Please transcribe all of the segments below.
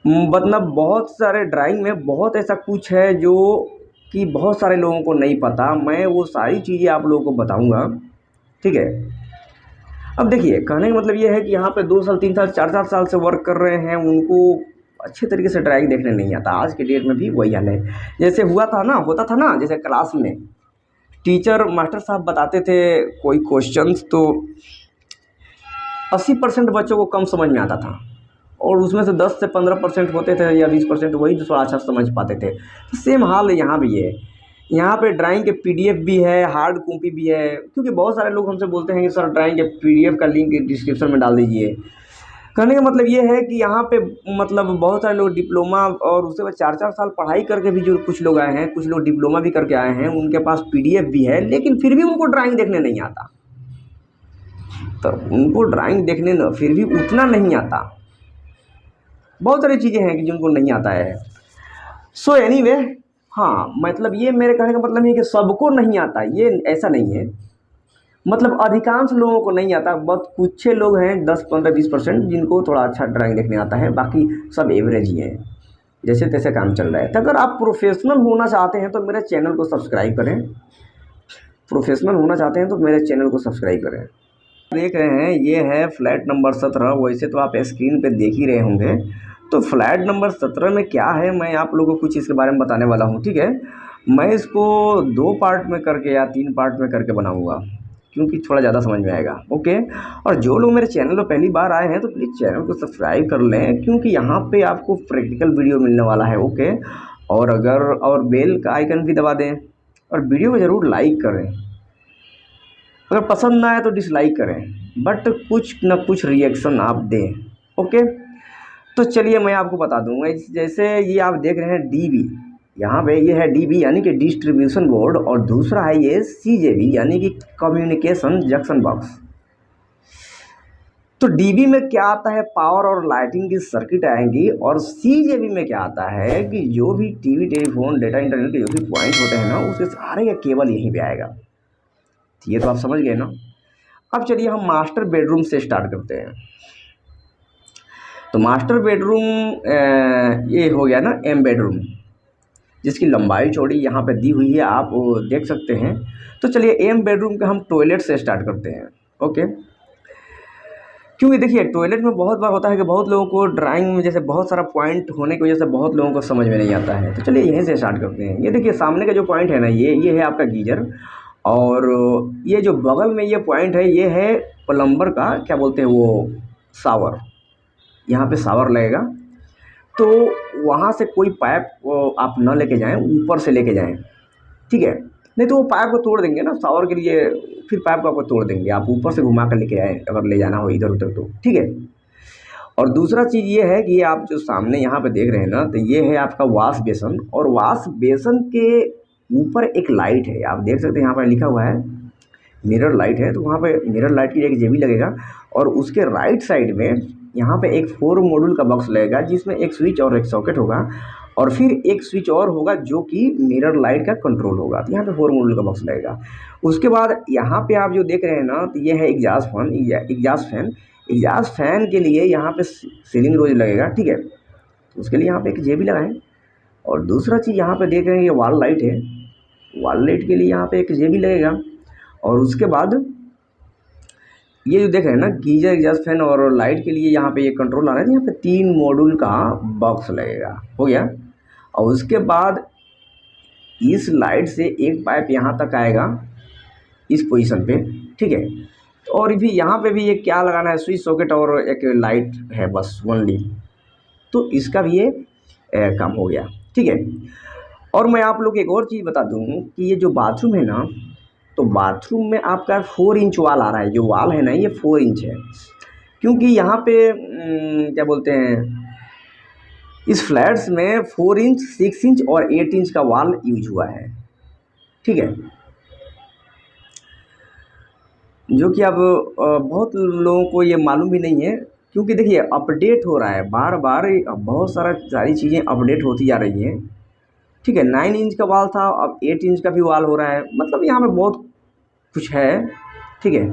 मतलब बहुत सारे ड्राइंग में बहुत ऐसा कुछ है जो कि बहुत सारे लोगों को नहीं पता। मैं वो सारी चीज़ें आप लोगों को बताऊंगा, ठीक है। अब देखिए, कहने का मतलब ये है कि यहाँ पे 2 साल 3 साल 4 साल से वर्क कर रहे हैं, उनको अच्छे तरीके से ड्राइंग देखने नहीं आता। आज के डेट में भी वही हाल है। जैसे होता था ना, जैसे क्लास में टीचर मास्टर साहब बताते थे कोई क्वेश्चंस, तो 80% बच्चों को कम समझ में आता था, और उसमें से 10 से 15% होते थे या 20% वही जो थोड़ा अच्छा समझ पाते थे। तो सेम हाल यहाँ भी है। यहाँ पे ड्राइंग के पीडीएफ भी है, हार्ड कॉपी भी है, क्योंकि बहुत सारे लोग हमसे बोलते हैं कि सर ड्राइंग के पीडीएफ का लिंक डिस्क्रिप्शन में डाल दीजिए। कहने का मतलब ये है कि यहाँ पे मतलब बहुत सारे लोग डिप्लोमा और उसके बाद 4 4 साल पढ़ाई करके भी जो कुछ लोग आए हैं, कुछ लोग डिप्लोमा भी करके आए हैं, उनके पास पीडीएफ भी है, लेकिन फिर भी उनको ड्राइंग देखने नहीं आता। तो उनको ड्राइंग देखने न फिर भी उतना नहीं आता। बहुत सारी चीज़ें हैं कि जिनको नहीं आता है। सो एनीवे, हाँ, मतलब ये मेरे कहने का मतलब ये है कि सबको नहीं आता, ये ऐसा नहीं है। मतलब अधिकांश लोगों को नहीं आता, बहुत कुछ लोग हैं, 10 15 20% जिनको थोड़ा अच्छा ड्राइंग देखने आता है, बाकी सब एवरेज ही हैं। जैसे तैसे काम चल रहा है। तो अगर आप प्रोफेशनल होना चाहते हैं तो मेरे चैनल को सब्सक्राइब करें। प्रोफेशनल होना चाहते हैं तो मेरे चैनल को सब्सक्राइब करें। देख रहे हैं ये है फ्लैट नंबर 17। वैसे तो आप स्क्रीन पे देख ही रहे होंगे। तो फ्लैट नंबर 17 में क्या है, मैं आप लोगों को कुछ इसके बारे में बताने वाला हूँ, ठीक है। मैं इसको 2 पार्ट में करके या 3 पार्ट में करके बनाऊँगा, क्योंकि थोड़ा ज़्यादा समझ में आएगा, ओके। और जो लोग मेरे चैनल पर पहली बार आए हैं तो प्लीज़ चैनल को सब्सक्राइब कर लें, क्योंकि यहाँ पे आपको प्रैक्टिकल वीडियो मिलने वाला है, ओके। और बेल का आइकन भी दबा दें, और वीडियो को ज़रूर लाइक करें। अगर पसंद ना आए तो डिसलाइक करें, बट कुछ ना कुछ रिएक्शन आप दें, ओके। तो चलिए मैं आपको बता दूंगा। जैसे ये आप देख रहे हैं डीबी, यहाँ पे ये है डीबी यानी कि डिस्ट्रीब्यूशन बोर्ड, और दूसरा है ये सीजेबी यानी कि कम्युनिकेशन जंक्शन बॉक्स। तो डीबी में क्या आता है, पावर और लाइटिंग की सर्किट आएंगी, और सीजेबी में क्या आता है कि जो भी टीवी टेलीफोन डेटा इंटरनेट के जो भी पॉइंट होते हैं ना, उसके सारे का केबल यहीं पे आएगा। ये तो आप समझ गए ना। अब चलिए हम मास्टर बेडरूम से स्टार्ट करते हैं। तो मास्टर बेडरूम ये हो गया ना एम बेडरूम, जिसकी लंबाई चौड़ी यहाँ पे दी हुई है, आप वो देख सकते हैं। तो चलिए एम बेडरूम के हम टॉयलेट से स्टार्ट करते हैं, ओके। क्योंकि देखिए टॉयलेट में बहुत बार होता है कि बहुत लोगों को ड्राइंग में जैसे बहुत सारा पॉइंट होने की वजह से बहुत लोगों को समझ में नहीं आता है। तो चलिए यहीं से स्टार्ट करते हैं। ये देखिए सामने का जो पॉइंट है ना, ये है आपका गीजर, और ये जो बगल में ये पॉइंट है, ये है प्लम्बर का क्या बोलते हैं वो, शावर। यहाँ पे शावर लगेगा। तो वहाँ से कोई पाइप आप न लेके जाएं, ऊपर से लेके जाएं, ठीक है। नहीं तो वो पाइप को तोड़ देंगे ना शावर के लिए, फिर पाइप को आपको तोड़ देंगे। आप ऊपर से घुमा कर लेके आए अगर ले जाना हो इधर उधर तो, ठीक है। और दूसरा चीज़ ये है कि आप जो सामने यहाँ पे देख रहे हैं ना, तो ये है आपका वॉश बेसन, और वॉश बेसन के ऊपर एक लाइट है, आप देख सकते हैं यहाँ पर लिखा हुआ है मिरर लाइट है। तो वहाँ पे मिरर लाइट की एक जेबी लगेगा, और उसके राइट साइड में यहाँ पे एक 4 मॉड्यूल का बॉक्स लगेगा, जिसमें एक स्विच और एक सॉकेट होगा, और फिर एक स्विच और होगा जो कि मिरर लाइट का कंट्रोल होगा। तो यहाँ पे 4 मॉड्यूल का बॉक्स लगेगा। उसके बाद यहाँ पे आप जो देख रहे हैं ना, तो ये है एग्जॉस्ट फैन। एग्जॉस्ट फैन के लिए यहाँ पे सीलिंग रोज लगेगा, ठीक है। तो उसके लिए यहाँ पे एक जेबी लगाएं। और दूसरा चीज़ यहाँ पे देख रहे हैं ये वॉल लाइट है, वॉल लाइट के लिए यहाँ पे एक जेबी लगेगा। और उसके बाद ये जो देख रहे हैं ना गीजर एग्जॉस्ट फैन और लाइट के लिए यहाँ पे ये कंट्रोल आ रहा है, यहाँ पे 3 मॉड्यूल का बॉक्स लगेगा, हो गया। और उसके बाद इस लाइट से एक पाइप यहाँ तक आएगा इस पोजीशन पे, ठीक है। और भी यहाँ पे भी ये क्या लगाना है, स्विच सॉकेट और एक लाइट है, बस ओनली। तो इसका भी ये काम हो गया, ठीक है। और मैं आप लोग को एक और चीज़ बता दूँ कि ये जो बाथरूम है ना, तो बाथरूम में आपका 4 इंच वाल आ रहा है। जो वाल है ना ये 4 इंच है, क्योंकि यहाँ पे क्या बोलते हैं, इस फ्लैट्स में 4 इंच 6 इंच और 8 इंच का वाल यूज हुआ है, ठीक है। जो कि अब बहुत लोगों को ये मालूम भी नहीं है, क्योंकि देखिए अपडेट हो रहा है बार बार, बहुत सारी चीज़ें अपडेट होती जा रही हैं, ठीक है। 9 इंच का वाल था, अब 8 इंच का भी वाल हो रहा है। मतलब यहाँ पे बहुत कुछ है, ठीक है।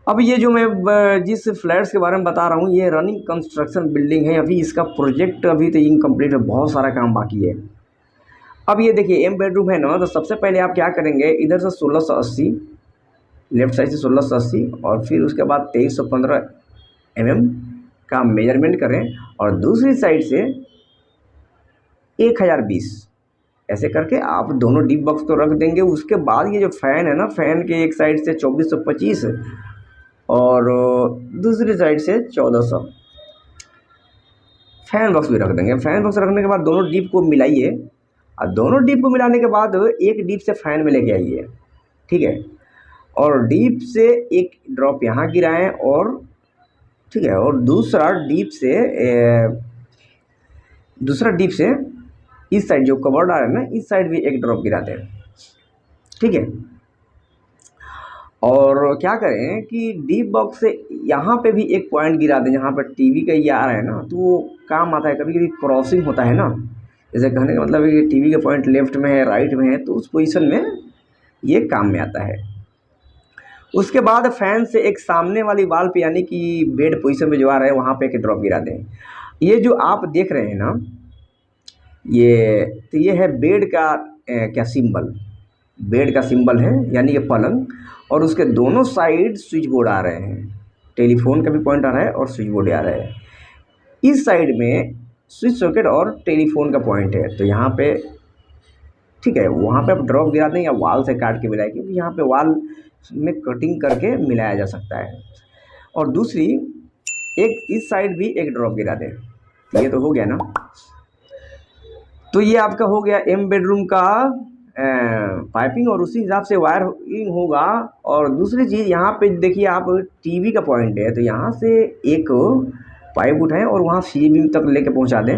अब ये जो मैं जिस फ्लैट्स के बारे में बता रहा हूँ ये रनिंग कंस्ट्रक्शन बिल्डिंग है, अभी इसका प्रोजेक्ट अभी तो इनकम्प्लीट है, बहुत सारा काम बाकी है। अब ये देखिए एम बेडरूम है ना, तो सबसे पहले आप क्या करेंगे, इधर से 1680 लेफ्ट साइड से 1680 और फिर उसके बाद 2315 mm का मेजरमेंट करें और दूसरी साइड से 1020 ऐसे करके आप दोनों डीप बॉक्स को रख देंगे। उसके बाद ये जो फ़ैन है ना, फ़ैन के एक साइड से 2425 और दूसरी साइड से 1400 फैन बॉक्स भी रख देंगे। फैन बॉक्स रखने के बाद दोनों डीप को मिलाइए और दोनों डीप को मिलाने के बाद एक डीप से फ़ैन में लेके आइए, ठीक है, और डीप से एक ड्रॉप यहाँ गिराएं और ठीक है, और दूसरा डीप से इस साइड जो कवर्ड आ रहा है ना, इस साइड भी एक ड्रॉप गिरा दें, ठीक है। और क्या करें कि डीप बॉक्स से यहाँ पे भी एक पॉइंट गिरा दें, जहाँ पर टीवी का ये आ रहा है ना, तो वो काम आता है। कभी कभी क्रॉसिंग होता है ना, जैसे कहने का मतलब है कि टीवी का पॉइंट लेफ्ट में है, राइट में है, तो उस पोजीशन में ये काम में आता है। उसके बाद फैन से एक सामने वाली वाल पे यानी कि बेड पोजीशन में जो आ रहा है वहाँ पे एक ड्रॉप गिरा दें। ये जो आप देख रहे हैं ना, ये है बेड का क्या सिंबल, बेड का सिंबल है यानी कि पलंग, और उसके दोनों साइड स्विच बोर्ड आ रहे हैं, टेलीफोन का भी पॉइंट आ रहा है और स्विच बोर्ड आ रहा है। इस साइड में स्विच सॉकेट और टेलीफोन का पॉइंट है, तो यहाँ पे ठीक है, वहाँ पे आप ड्रॉप गिरा दें या वाल से काट के मिलाएं, क्योंकि यहाँ पे वाल में कटिंग करके मिलाया जा सकता है। और दूसरी एक इस साइड भी एक ड्रॉप गिरा दें। ये तो हो गया ना, तो ये आपका हो गया एम बेडरूम का पाइपिंग, और उसी हिसाब से वायरिंग होगा। और दूसरी चीज़ यहाँ पे देखिए, आप टीवी का पॉइंट है, तो यहाँ से एक पाइप उठाएं और वहाँ सीबीम तक लेके पहुँचा दें।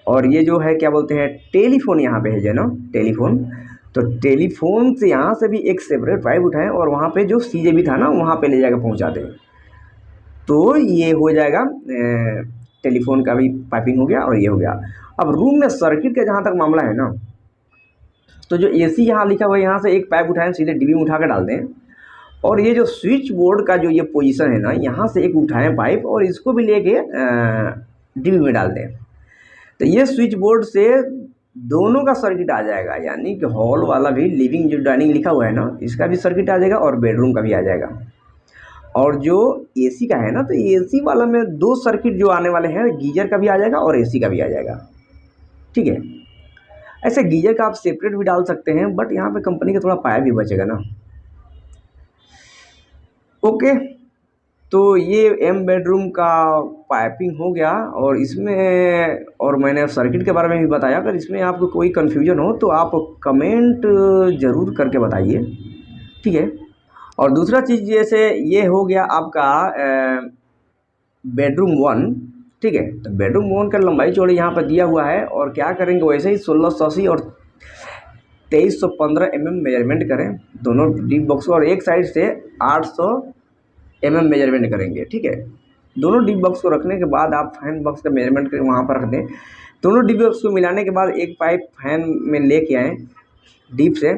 और ये जो है क्या बोलते हैं, टेलीफोन यहाँ पे है जो ना, टेलीफोन, तो टेलीफोन से यहाँ से भी एक सेपरेट पाइप उठाएं और वहाँ पे जो सीजेबी था ना, वहाँ पे ले जाकर पहुँचा दें। तो ये हो जाएगा, टेलीफोन का भी पाइपिंग हो गया और ये हो गया। अब रूम में सर्किट का जहाँ तक मामला है ना, तो जो एसी यहाँ लिखा हुआ है, यहाँ से एक पाइप उठाएं, सीधे डीबी में उठा कर डाल दें। और ये जो स्विच बोर्ड का जो ये पोजीशन है ना, यहाँ से एक उठाएं पाइप और इसको भी लेके डीबी में डाल दें। तो ये स्विच बोर्ड से दोनों का सर्किट आ जाएगा, यानी कि हॉल वाला भी, लिविंग जो डाइनिंग लिखा हुआ है ना, इसका भी सर्किट आ जाएगा और बेडरूम का भी आ जाएगा। और जो एसी का है ना, तो एसी वाला में दो सर्किट जो आने वाले हैं, गीजर का भी आ जाएगा और एसी का भी आ जाएगा, ठीक है। ऐसे गीजर का आप सेपरेट भी डाल सकते हैं, बट यहाँ पे कंपनी का थोड़ा पाया भी बचेगा ना। ओके, तो ये एम बेडरूम का पाइपिंग हो गया, और इसमें और मैंने सर्किट के बारे में भी बताया। अगर इसमें आपको कोई कन्फ्यूजन हो तो आप कमेंट ज़रूर करके बताइए, ठीक है। और दूसरा चीज़, जैसे ये हो गया आपका बेडरूम 1, ठीक है। तो बेडरूम 1 का लंबाई चौड़ी यहाँ पर दिया हुआ है, और क्या करेंगे वैसे ही 1680 और 2315 mm मेजरमेंट करें दोनों डीप बॉक्स को, और एक साइड से 800 mm मेजरमेंट करेंगे, ठीक है। दोनों डीप बॉक्स को रखने के बाद आप फैन बॉक्स का मेजरमेंट करके वहाँ पर रख दें। दोनों डीप बॉक्स को मिलाने के बाद एक पाइप फैन में लेके आएँ डीप से,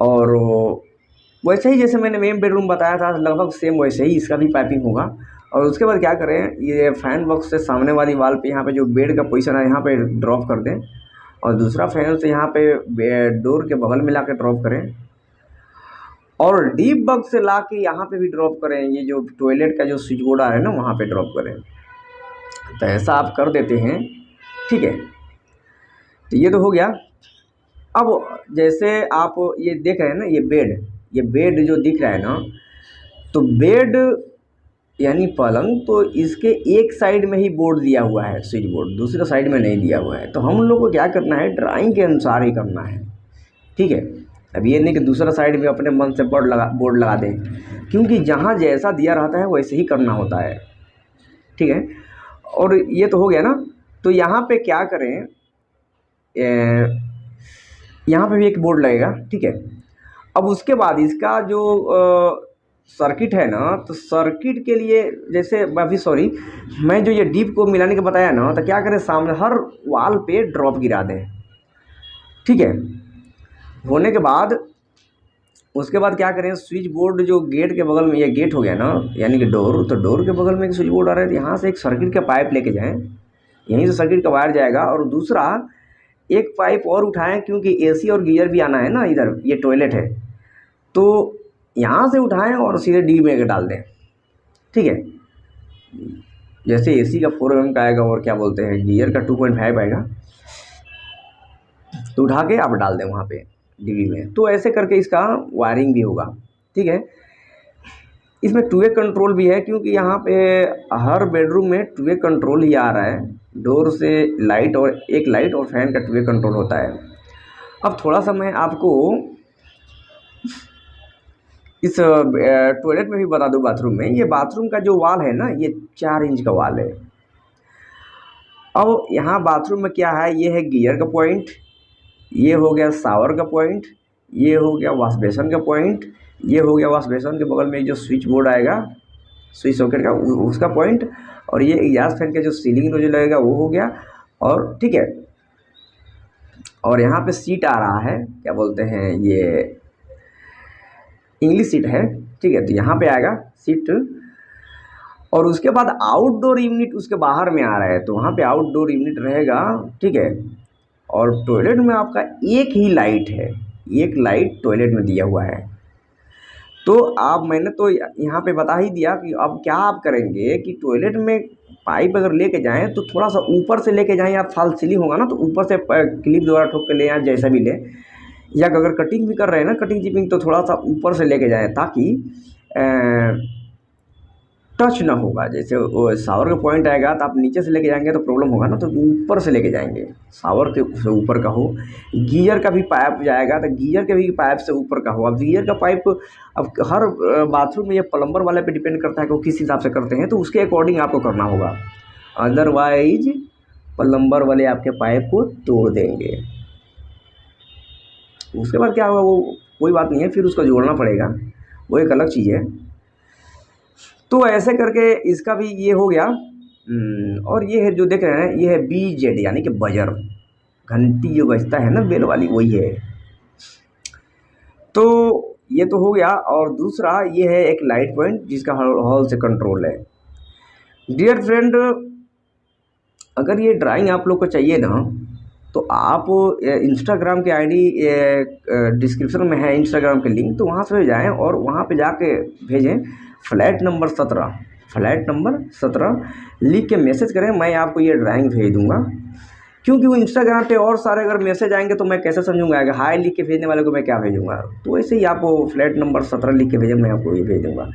और वैसे ही जैसे मैंने मेन बेडरूम बताया था लगभग सेम वैसे ही इसका भी पाइपिंग होगा। और उसके बाद क्या करें, ये फैन बॉक्स से सामने वाली वाल पे यहाँ पे जो बेड का पोजीशन है यहाँ पे ड्रॉप कर दें, और दूसरा फैन से यहाँ पे डोर के बगल में ला के ड्रॉप करें, और डीप बॉक्स से ला के यहाँ पे भी ड्रॉप करें। ये जो टॉयलेट का जो स्विच बोर्ड आ रहा है ना, वहाँ पे ड्रॉप करें। तो ऐसा आप कर देते हैं, ठीक है। तो ये तो हो गया। अब जैसे आप ये देख रहे हैं ना, ये बेड जो दिख रहा है ना, तो बेड यानी पलंग, तो इसके एक साइड में ही बोर्ड दिया हुआ है स्विच बोर्ड, दूसरे साइड में नहीं दिया हुआ है। तो हम लोग को क्या करना है, ड्राइंग के अनुसार ही करना है, ठीक है। अब ये नहीं कि दूसरा साइड में अपने मन से बोर्ड लगा दें, क्योंकि जहाँ जैसा दिया रहता है वैसे ही करना होता है, ठीक है। और ये तो हो गया ना, तो यहाँ पे क्या करें, यहाँ पे भी एक बोर्ड लगेगा, ठीक है। अब उसके बाद इसका जो सर्किट है ना, तो सर्किट के लिए जैसे मैं जो ये डीप को मिलाने के बताया ना, तो क्या करें, सामने हर वाल पे ड्रॉप गिरा दें, ठीक है। होने के बाद उसके बाद क्या करें, स्विच बोर्ड जो गेट के बगल में, ये गेट हो गया ना यानी कि डोर, तो डोर के बगल में एक स्विच बोर्ड आ रहा है, तो यहाँ से एक सर्किट का पाइप लेके जाएं, यहीं से सर्किट का वायर जाएगा। और दूसरा एक पाइप और उठाएं, क्योंकि एसी और गीजर भी आना है ना इधर, ये टॉयलेट है, तो यहाँ से उठाएं और सीधे डी में डाल दें। ठीक है, जैसे एसी का 4 mm का आएगा और क्या बोलते हैं गीजर का 2.5 आएगा, तो उठा के आप डाल दें वहाँ पे डीवी में। तो ऐसे करके इसका वायरिंग भी होगा। ठीक है, इसमें 2 वे कंट्रोल भी है, क्योंकि यहाँ पे हर बेडरूम में 2 वे कंट्रोल ही आ रहा है। डोर से लाइट, और एक लाइट और फैन का 2 वे कंट्रोल होता है। अब थोड़ा सा मैं आपको इस टॉयलेट में भी बता दूं, बाथरूम में, ये बाथरूम का जो वाल है ना, ये 4 इंच का वाल है। अब यहाँ बाथरूम में क्या है, ये है गीजर का पॉइंट, ये हो गया शावर का पॉइंट, ये हो गया वॉश बेसन का पॉइंट, ये हो गया वॉश बेसन के बगल में जो स्विच बोर्ड आएगा, स्विच सॉकेट का, उसका पॉइंट, और ये एग्जॉस्ट फैन का जो सीलिंग नोजल लगेगा वो हो गया। और ठीक है, और यहाँ पे सीट आ रहा है, क्या बोलते हैं ये इंग्लिश सीट है। ठीक है, तो यहाँ पे आएगा सीट, और उसके बाद आउटडोर यूनिट उसके बाहर में आ रहा है, तो वहाँ पे आउटडोर यूनिट रहेगा। ठीक है, और टॉयलेट में आपका एक ही लाइट है, एक लाइट टॉयलेट में दिया हुआ है। तो आप, मैंने तो यहाँ पे बता ही दिया कि अब क्या आप करेंगे कि टॉयलेट में पाइप अगर लेके जाएं तो थोड़ा सा ऊपर से लेके जाएं, या फॉल सीलिंग होगा ना तो ऊपर से क्लिप द्वारा ठोक के ले, या जैसा भी ले, या अगर कटिंग भी कर रहे हैं ना, कटिंग जिपिंग, तो थोड़ा सा ऊपर से लेके जाएं, ताकि टच ना होगा। जैसे वो शावर का पॉइंट आएगा तो आप नीचे से लेके जाएंगे तो प्रॉब्लम होगा ना, तो ऊपर से लेके जाएंगे, शावर के से ऊपर का हो। गीजर का भी पाइप जाएगा तो गीजर के भी पाइप से ऊपर का हो। अब गीजर का पाइप, अब हर बाथरूम में ये प्लम्बर वाले पे डिपेंड करता है कि वो किस हिसाब से करते हैं, तो उसके अकॉर्डिंग आपको करना होगा, अदरवाइज प्लम्बर वाले आपके पाइप को तोड़ देंगे। उसके बाद क्या होगा वो कोई बात नहीं है, फिर उसको जोड़ना पड़ेगा, वो एक अलग चीज़ है। तो ऐसे करके इसका भी ये हो गया। और ये है जो देख रहे हैं, ये है BZ यानी कि बजर, घंटी जो बजता है ना बेल वाली, वही है। तो ये तो हो गया, और दूसरा ये है एक लाइट पॉइंट जिसका हॉल से कंट्रोल है। डियर फ्रेंड, अगर ये ड्राइंग आप लोग को चाहिए ना, तो आप इंस्टाग्राम के ID डिस्क्रिप्शन में है इंस्टाग्राम के लिंक, तो वहाँ से जाएं और वहाँ पे जाके भेजें फ्लैट नंबर 17 लिख के मैसेज करें, मैं आपको ये ड्राइंग भेज दूँगा। क्योंकि वो इंस्टाग्राम पे और सारे अगर मैसेज आएंगे तो मैं कैसे समझूंगा कि हाय लिख के भेजने वाले को मैं क्या भेजूंगा। तो ऐसे ही आप वो फ्लैट नंबर 17 लिख के भेजें, मैं आपको ये भेज दूँगा।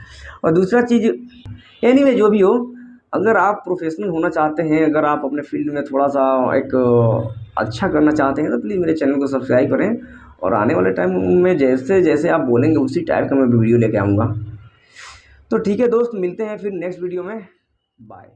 और दूसरा चीज़, एनीवे जो भी हो, अगर आप प्रोफेशनल होना चाहते हैं, अगर आप अपने फील्ड में थोड़ा सा एक अच्छा करना चाहते हैं, तो प्लीज़ मेरे चैनल को सब्सक्राइब करें, और आने वाले टाइम में जैसे जैसे आप बोलेंगे उसी टाइप का मैं वीडियो लेके आऊँगा। तो ठीक है दोस्त, मिलते हैं फिर नेक्स्ट वीडियो में, बाय।